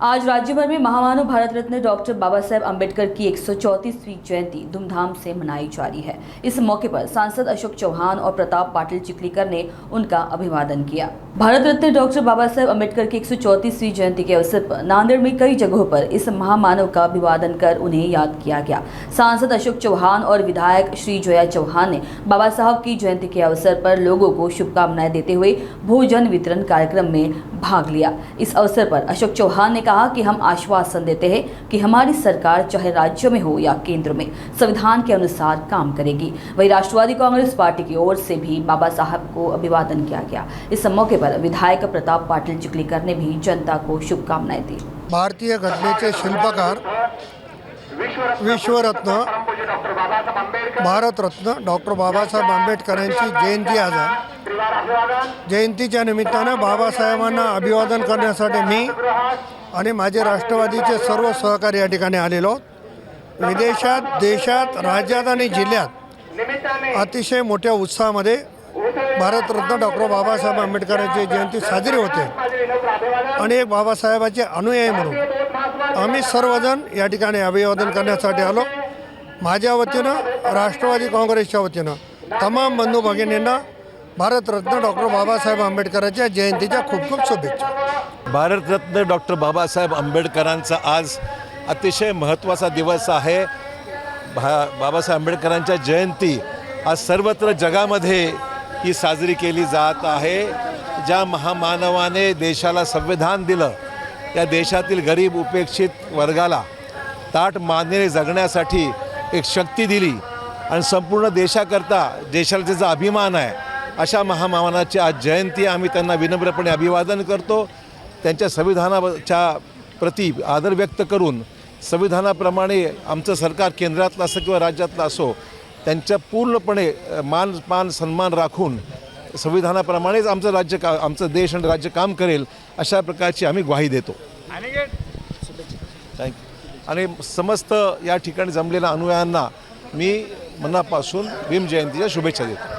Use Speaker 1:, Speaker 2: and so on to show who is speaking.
Speaker 1: आज राज्य भर में महामानव भारत रत्न डॉक्टर बाबा साहेब अम्बेडकर की 134वीं जयंती धूमधाम से मनाई जा रही है। इस मौके पर सांसद अशोक चौहान और प्रताप पाटिल चिखलीकर ने उनका अभिवादन किया। भारत रत्न डॉक्टर बाबा साहेब अम्बेडकर की 134वीं जयंती के अवसर पर नांदेड़ में कई जगहों पर इस महामानव का अभिवादन कर उन्हें याद किया गया। सांसद अशोक चौहान और विधायक श्री जोया चौहान ने बाबा साहब की जयंती के अवसर पर लोगों को शुभकामनाएं देते हुए भोजन वितरण कार्यक्रम में भाग लिया। इस अवसर पर अशोक चौहान ने कहा कि हम आश्वासन देते हैं कि हमारी सरकार चाहे राज्य में हो या केंद्र में संविधान के अनुसार काम करेगी। वहीं राष्ट्रवादी कांग्रेस पार्टी की ओर से भी बाबा साहब को अभिवादन किया गया। इस मौके पर विधायक प्रताप पाटिल चिखलीकर ने भी जनता को शुभकामनाएं दी।
Speaker 2: भारतीय घटनेचे शिल्पकार विश्वरत्न भारत रत्न डॉक्टर बाबासाहेब आंबेडकर यांची जयंती आज आहे। जयंतीच्या निमित्तानं बाबासाहेबांना अभिवादन करण्यासाठी मी आणि माझे राष्ट्रवादीचे सर्व सहकारी या ठिकाणी आलेलो आहोत। विदेशात, देशात, राज्यात आणि जिल्ह्यात अतिशय मोठ्या उत्साहामध्ये भारतरत्न डॉक्टर बाबासाहेब आंबेडकर यांची जयंती साजरी होते आणि एक बाबासाहेबाचे अनुयायी म्हणून आम्ही सर्वजण या ठिकाणी अभिवादन करण्यासाठी आलो। माझ्या वतीनं, राष्ट्रवादी काँग्रेसच्या वतीनं तमाम बंधू भगिनींना भारतरत्न डॉक्टर बाबासाहेब आंबेडकरांच्या जयंतीच्या खूप खूप शुभेच्छा।
Speaker 3: भारतरत्न डॉक्टर बाबासाहेब आंबेडकरांचा आज अतिशय महत्त्वाचा दिवस आहे। बाबासाहेब आंबेडकरांच्या जयंती आज सर्वत्र जगामध्ये ही साजरी केली जात आहे। ज्या महामानवाने देशाला संविधान दिलं, त्या देशातील गरीब उपेक्षित वर्गाला ताठ मानेने जगण्यासाठी एक शक्ती दिली आणि संपूर्ण देशाकरता देशाला त्याचा अभिमान आहे, अशा महामानवाची आज जयंती। आम्ही त्यांना विनम्रपणे अभिवादन करतो। त्यांच्या संविधानाच्या प्रति आदर व्यक्त करून संविधानाप्रमाणे आमचं सरकार केंद्रातलं असो किंवा राज्यातलं असो, त्यांच्या पूर्णपणे मान सन्मान राखून संविधानाप्रमाणेच आमचं देश आणि राज्य काम करेल, अशा प्रकारची आम्ही ग्वाही देतो। थँक्यू। आणि समस्त या ठिकाणी जमलेल्या अनुयायांना मी मनापासून भीम जयंतीच्या शुभेच्छा देतो।